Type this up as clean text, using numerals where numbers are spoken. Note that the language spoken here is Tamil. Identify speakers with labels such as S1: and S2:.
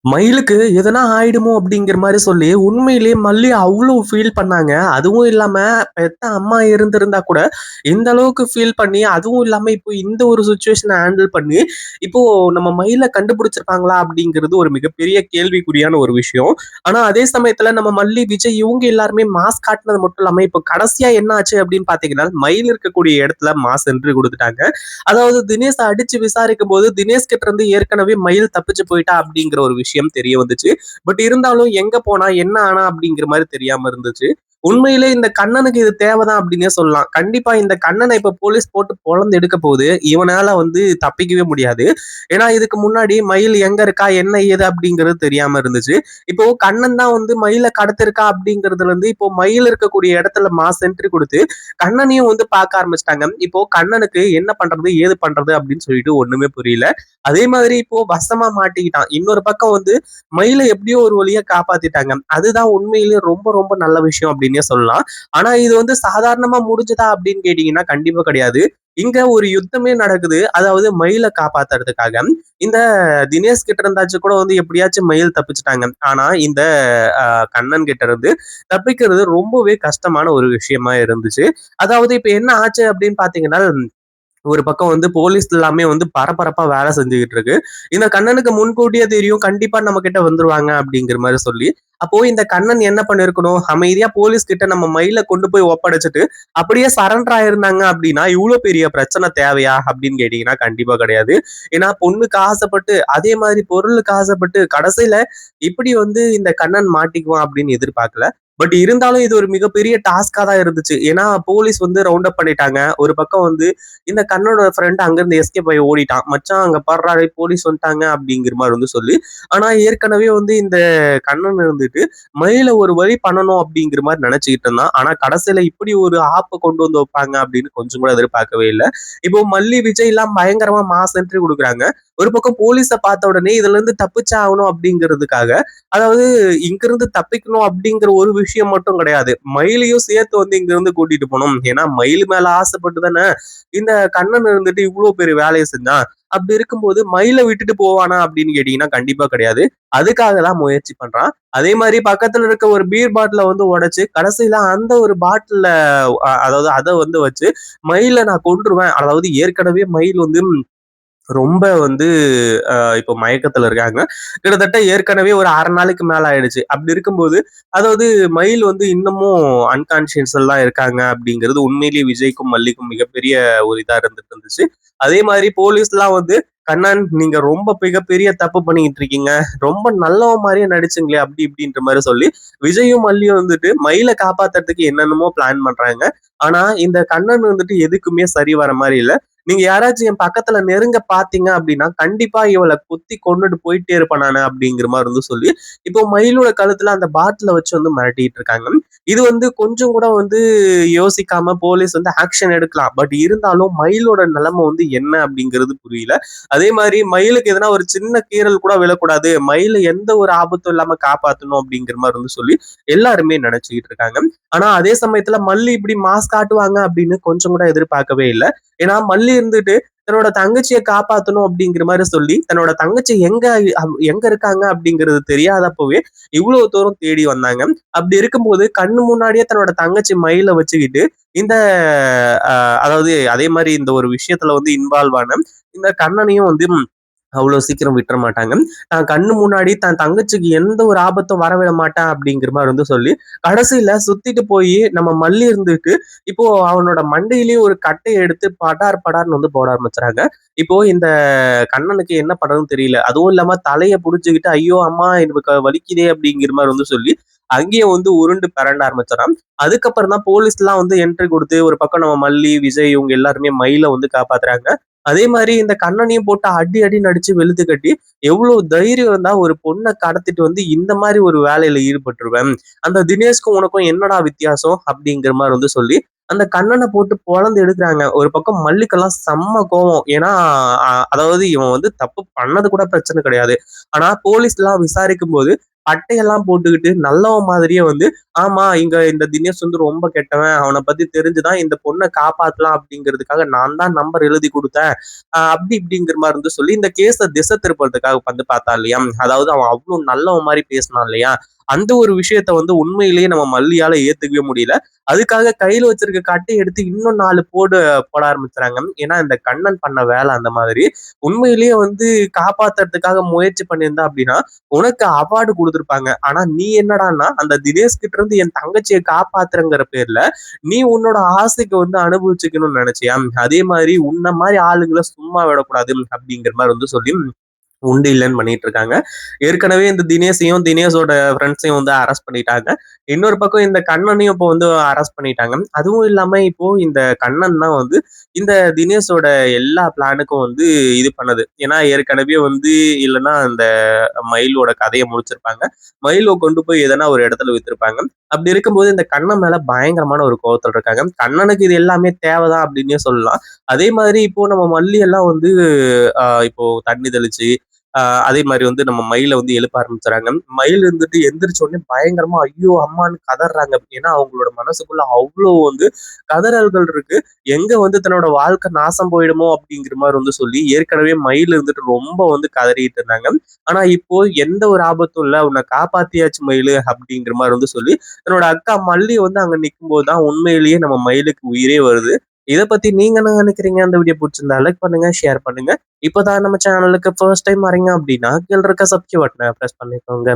S1: மயிலுக்கு எதனா ஆயிடுமோ அப்படிங்கிற மாரி சொல்லி, உண்மையிலேயே மல்லி அவ்ளோ ஃபீல் பண்ணாங்க. அதுவும் இல்லாம பெத்த அம்மா இருந்திருந்தா கூட, இந்த அளவுக்கு ஃபீல் பண்ணி, அதுவும் இல்லாம இப்போ இந்த ஒரு சிச்சுவேஷன ஹேண்டில் பண்ணி, இப்போ நம்ம மயில கண்டுபிடிச்சிருப்பாங்களா? அப்படிங்கிறது ஒரு மிகப்பெரிய கேள்விக்குறியான ஒரு விஷயம். ஆனா அதே சமயத்துல நம்ம மல்லி, விஜய் இவங்க எல்லாருமே மாஸ் காட்டுனது மட்டும் இல்லாம, இப்போ கடைசியா என்ன ஆச்சு அப்படின்னு பார்த்தீங்கன்னா, மயில் இருக்கக்கூடிய இடத்துல மாஸ் என்ட்ரி குடுத்துட்டாங்க. அதாவது தினேஷ அடிச்சு விசாரிக்கும்போது, தினேஷ் கிட்ட இருந்து ஏற்கனவே மயில் தப்பிச்சு போயிட்டா அப்படிங்கிற ஒரு விஷயம் தெரிய வந்துச்சு. பட் இருந்தாலும் எங்க போனா, என்ன ஆனா அப்படிங்கிற மாரி தெரியாம இருந்துச்சு. உண்மையிலே இந்த கண்ணனுக்கு இது தேவைதான் அப்படின்னே சொல்லலாம். கண்டிப்பா இந்த கண்ணனை இப்ப போலீஸ் போட்டு பொளந்து எடுக்க போகுது. இவனால வந்து தப்பிக்கவே முடியாது. ஏன்னா இதுக்கு முன்னாடி மயில் எங்க இருக்கா, என்ன ஏது அப்படிங்கிறது தெரியாம இருந்துச்சு. இப்போ கண்ணன் தான் வந்து மயில கடத்திருக்கா அப்படிங்கிறதுல இருந்து இப்போ மயில் இருக்கக்கூடிய இடத்துல மாஸ் என்ட்ரி குடுத்து கண்ணனையும் வந்து பார்க்க ஆரம்பிச்சுட்டாங்க. இப்போ கண்ணனுக்கு என்ன பண்றது, ஏது பண்றது அப்படின்னு சொல்லிட்டு ஒண்ணுமே புரியல. அதே மாதிரி இப்போ வசமா மாட்டிக்கிட்டான். இன்னொரு பக்கம் வந்து மயில எப்படியோ ஒரு வழியா காப்பாத்திட்டாங்க. அதுதான் உண்மையிலேயே ரொம்ப ரொம்ப நல்ல விஷயம் அப்படின்னே சொல்லலாம். ஆனா இது வந்து சாதாரணமா முடிஞ்சதா அப்படின்னு கேட்டீங்கன்னா கண்டிப்பா கிடையாது. இங்க ஒரு யுத்தமே நடக்குது. அதாவது மயில காப்பாத்துறதுக்காக. இந்த தினேஷ் கிட்ட இருந்தாச்சும் கூட வந்து எப்படியாச்சும் மயில் தப்பிச்சுட்டாங்க. ஆனா இந்த கண்ணன் கிட்ட இருந்து தப்பிக்கிறது ரொம்பவே கஷ்டமான ஒரு விஷயமா இருந்துச்சு. அதாவது இப்ப என்ன ஆச்சு அப்படின்னு பாத்தீங்கன்னா, ஒரு பக்கம் வந்து போலீஸ் எல்லாமே வந்து பரபரப்பா வேலை செஞ்சுகிட்டு இருக்கு. இந்த கண்ணனுக்கு முன்கூட்டியே தெரியும் கண்டிப்பா நம்ம கிட்ட வந்துருவாங்க அப்படிங்கிற மாரி சொல்லி. அப்போ இந்த கண்ணன் என்ன பண்ணிருக்கணும், அமைதியா போலீஸ் கிட்ட நம்ம மயில கொண்டு போய் ஒப்படைச்சுட்டு, அப்படியே சரண்டர் ஆயிருந்தாங்க அப்படின்னா, இவ்ளோ பெரிய பிரச்சனை தேவையா? அப்படின்னு கேட்டீங்கன்னா கண்டிப்பா கிடையாது. ஏன்னா பொண்ணுக்கு ஆசைப்பட்டு, அதே மாதிரி பொருளுக்கு ஆசைப்பட்டு, கடைசியில இப்படி வந்து இந்த கண்ணன் மாட்டிக்குவான் அப்படின்னு எதிர்பார்க்கல. பட் இருந்தாலும் இது ஒரு மிகப்பெரிய டாஸ்க்கா தான் இருந்துச்சு. ஏன்னா போலீஸ் வந்து ரவுண்ட் அப் பண்ணிட்டாங்க. ஒரு பக்கம் வந்து இந்த கண்ணனோட ஃப்ரெண்ட் அங்கிருந்து எஸ்கேப் ஆகி ஓடிட்டான். மச்சான் அங்க பார்றா டேய் போலீஸ் வந்துட்டாங்க அப்படிங்கிற மாரி வந்து சொல்லி. ஆனா ஏற்கனவே வந்து இந்த கண்ணன் இருந்துட்டு மயில ஒரு வழி பண்ணணும் அப்படிங்கிற மாரி நினைச்சுக்கிட்டு இருந்தான். ஆனா கடைசியில இப்படி ஒரு ஆப்ப கொண்டு வந்து வைப்பாங்க அப்படின்னு கொஞ்சம் கூட எதிர்பார்க்கவே இல்ல. இப்போ மல்லி, விஜய் எல்லாம் பயங்கரமா மாஸ் என்ட்ரி குடுக்குறாங்க. ஒரு பக்கம் போலீஸ பார்த்த உடனே இதுல இருந்து தப்பிச்சாகணும் அப்படிங்கிறதுக்காக, அதாவது இங்கிருந்து தப்பிக்கணும் அப்படிங்கிற ஒரு விஷயம் மட்டும் கிடையாது. மயிலையும் சேர்த்து வந்து இங்கிருந்து கூட்டிட்டு போணும். ஏன்னா மயில் மேல ஆசைப்பட்டு தானே இந்த கண்ணன் இருந்துட்டு இவ்ளோ பெரிய வேலைய செஞ்சான். அப்படி இருக்கும்போது மயில விட்டுட்டு போவானா அப்படின்னு கேட்டீங்கன்னா கண்டிப்பா கிடையாது. அதுக்காக தான் முயற்சி பண்றான். அதே மாரி பக்கத்துல இருக்க ஒரு பீர் பாட்டில வந்து உடைச்சு, கடைசியில அந்த ஒரு பாட்டில்ல அதாவது அத வந்து வச்சு மயில நான் கொன்றுவேன். அதாவது ஏற்கனவே மயில் வந்து ரொம்ப வந்து இப்போ மயக்கத்துல இருக்காங்க. கிட்டத்தட்ட ஏற்கனவே ஒரு 1/2 நாளைக்கு மேல ஆயிடுச்சு. அப்படி இருக்கும்போது, அதாவது மயில் வந்து இன்னமும் அன்கான்ஷியஸ்ல தான் இருக்காங்க அப்படிங்கிறது உண்மையிலேயே விஜய்க்கும், மல்லிக்கும் மிகப்பெரிய ஒரு இதா இருந்துட்டு இருந்துச்சு. அதே மாரி போலீஸ்லாம் வந்து, "கண்ணன் நீங்க ரொம்ப மிகப்பெரிய தப்பு பண்ணிக்கிட்டு இருக்கீங்க. ரொம்ப நல்லவன் மாரியே நடிச்சீங்களே" அப்படி இப்படின்ற மாரி சொல்லி, விஜயும், மல்லியும் வந்துட்டு மயில காப்பாத்துறதுக்கு என்னென்னமோ பிளான் பண்றாங்க. ஆனா இந்த கண்ணன் வந்துட்டு எதுக்குமே சரி வர மாரி இல்ல. நீங்க யாராச்சும் என் பக்கத்துல நெருங்க பார்த்தீங்க அப்படின்னா, கண்டிப்பா இவள குத்தி கொன்னுட்டு போயிட்டே இருப்பேன் நானு அப்படிங்கிற மாரி வந்து சொல்லி, இப்போ மயிலோட கழுத்துல அந்த பாட்டில வச்சு வந்து மிரட்டிட்டு இருக்காங்க. இது வந்து கொஞ்சம் கூட வந்து யோசிக்காம போலீஸ் வந்து ஆக்ஷன் எடுக்கலாம். பட் இருந்தாலும் மயிலோட நிலைமை வந்து என்ன அப்படிங்கிறது புரியல. அதே மாரி மயிலுக்கு எதனா ஒரு சின்ன கீறல் கூட விழக்கூடாது. மயில எந்த ஒரு ஆபத்தும் இல்லாம காப்பாத்தணும் அப்படிங்கிற மாரி வந்து சொல்லி எல்லாருமே நினைச்சுக்கிட்டு இருக்காங்க. ஆனா அதே சமயத்துல மல்லி இப்படி மாஸ் காட்டுவாங்க அப்படின்னு கொஞ்சம் கூட எதிர்பார்க்கவே இல்ல. ஏன்னா மல்லி இருந்துட்டு தன்னோட தங்கச்சிய காப்பாத்தணும் அப்படிங்கிற மாரி சொல்லி, தன்னோட தங்கச்சி எங்க இருக்காங்க அப்படிங்கிறது தெரியாதப்பவே இவ்வளவு தூரம் தேடி வந்தாங்க. அப்படி இருக்கும்போது கண்ணு முன்னாடியே தன்னோட தங்கச்சி மயில வச்சுக்கிட்டு, இந்த அ அதாவது அதே மாரி இந்த ஒரு விஷயத்துல வந்து இன்வால்வ் ஆன இந்த கண்ணனையும் வந்து அவ்வளோ சீக்கிரம் விட்டுற மாட்டாங்க. தான் கண்ணு முன்னாடி தன் தங்கச்சிக்கு எந்த ஒரு ஆபத்தும் வரவிட மாட்டேன் அப்படிங்கிற மாரி வந்து சொல்லி, கடைசியில சுத்திட்டு போயி நம்ம மல்லி இருந்துட்டு, இப்போ அவனோட மண்டையிலேயே ஒரு கட்டைய எடுத்து படார் படார்ன்னு வந்து போட ஆரம்பிச்சுறாங்க. இப்போ இந்த கண்ணனுக்கு என்ன பண்றதுன்னு தெரியல. அதுவும் இல்லாம தலைய புடிச்சுக்கிட்டு, "ஐயோ! அம்மா எனக்கு வலிக்குதே" அப்படிங்கிற மாரி வந்து சொல்லி, அங்கேயே வந்து உருண்டு பெரண்ட ஆரம்பிச்சுறான். அதுக்கப்புறம் தான் போலீஸ்லாம் வந்து என்ட்ரி குடுத்து, ஒரு பக்கம் நம்ம மல்லி, விஜய் இவங்க எல்லாருமே மயில வந்து காப்பாத்துறாங்க. அதே மாரி இந்த கண்ணனையும் போட்டு அடி அடின்னு அடிச்சு வெளுத்து கட்டி, எவ்வளவு தைரியம் இருந்தா ஒரு பொண்ண கடத்திட்டு வந்து இந்த மாரி ஒரு வேலையில ஈடுபட்டுருவ. அந்த தினேஷ்க்கும் உனக்கும் என்னடா வித்தியாசம்? அப்படிங்கிற மாரி வந்து சொல்லி, அந்த கண்ணன போட்டு பொளந்து எடுக்குறாங்க. ஒரு பக்கம் மல்லிக்கெல்லாம் செம்ம கோவம். ஏன்னா, அதாவது இவன் வந்து தப்பு பண்ணது கூட பிரச்சனை கிடையாது. ஆனா போலீஸ்லாம் விசாரிக்கும்போது, பட்டையெல்லாம் போட்டுக்கிட்டு நல்லவன் மாதிரியே வந்து, ஆமா இங்க இந்த தினேஷ் வந்து ரொம்ப கெட்டவன். அவன பத்தி தெரிஞ்சுதான் இந்த பொண்ண காப்பாத்தலாம் அப்படிங்கிறதுக்காக நான் தான் நம்பர் எழுதி குடுத்தேன். அப்படி இப்படிங்கிற மாரி வந்து சொல்லி இந்த கேஸ திசை திருப்புறதுக்காக வந்து பார்த்தா இல்லையா? அதாவது அவன் அவ்ளோ நல்லவன் மாரி பேசினான் இல்லையா? அந்த ஒரு விஷயத்த வந்து உண்மையிலேயே நம்ம மல்லியால ஏத்துக்கவே முடியல. அதுக்காக கையில வச்சிருக்க கட்டைய எடுத்து இன்னும் 4 போட ஆரம்பிச்சுறாங்க. ஏன்னா இந்த கண்ணன் பண்ண வேலை அந்த மாதிரி. உண்மையிலேயே வந்து காப்பாத்துறதுக்காக முயற்சி பண்ணியிருந்தா அப்படின்னா, உனக்கு அவார்டு குடுத்துருப்பாங்க. ஆனா நீ என்னடான்னா, அந்த தினேஷ் கிட்ட இருந்து என் தங்கச்சிய காப்பாத்துறேங்கிற பேர்ல, நீ உன்னோட ஆசைக்கு வந்து அனுபவிச்சுக்கணும்னு நெனச்சியா? அதே மாரி உன்ன மாரி ஆளுங்கள சும்மா விடக்கூடாது அப்படிங்கிற மாரி வந்து சொல்லி உண்டு இல்லன்னு பண்ணிட்டு இருக்காங்க. ஏற்கனவே இந்த தினேஷையும், தினேஷோட ஃப்ரெண்ட்ஸையும் வந்து அரெஸ்ட் பண்ணிட்டாங்க. இன்னொரு பக்கம் இந்த கண்ணனையும் இப்போ வந்து அரெஸ்ட் பண்ணிட்டாங்க. அதுவும் இல்லாம இப்போ இந்த கண்ணன் தான் வந்து இந்த தினேஷோட எல்லா பிளானுக்கும் வந்து இது பண்ணது. ஏன்னா ஏற்கனவே வந்து இல்லன்னா அந்த மயிலோட கதைய முடிச்சிருப்பாங்க. மயில கொண்டு போய் எதனா ஒரு இடத்துல வித்திருப்பாங்க. அப்படி இருக்கும்போது இந்த கண்ணன் மேல பயங்கரமான ஒரு கோவத்துல இருக்காங்க. கண்ணனுக்கு இது எல்லாமே தேவைதான் அப்படின்னே சொல்லலாம். அதே மாதிரி இப்போ நம்ம மல்லி எல்லாம் வந்து இப்போ தண்ணி தெளிச்சு அதே மாதிரி வந்து நம்ம மயில வந்து எழுப்ப ஆரம்பிச்சுறாங்க. மயில் இருந்துட்டு எந்திரிச்ச உடனே பயங்கரமா ஐயோ அம்மான்னு கதறாங்க. ஏன்னா அவங்களோட மனசுக்குள்ள அவ்வளோ வந்து கதறல்கள் இருக்கு. எங்க வந்து தன்னோட வாழ்க்கை நாசம் போயிடுமோ அப்படிங்கிற மாதிரி வந்து சொல்லி ஏற்கனவே மயில் இருந்துட்டு ரொம்ப வந்து கதறிட்டு இருந்தாங்க. ஆனா இப்போ எந்த ஒரு ஆபத்தும் இல்ல, உன்னை காப்பாத்தியாச்சு மயிலு அப்படிங்கிற மாதிரி வந்து சொல்லி தன்னோட அக்கா மல்லி வந்து அங்க நிற்கும் போதுதான் உண்மையிலேயே நம்ம மயிலுக்கு உயிரே வருது. இத பத்தி நீங்க என்ன நினைக்கிறீங்க? அந்த வீடியோ பிடிச்சிருந்தா லைக் பண்ணுங்க, ஷேர் பண்ணுங்க. இப்போதான் நம்ம சேனலுக்கு ஃபர்ஸ்ட் டைம் வரீங்க அப்படின்னா கீழ இருக்க சப்ஸ்கிரைப் பட்டனை பிரஸ் பண்ணிக்கோங்க.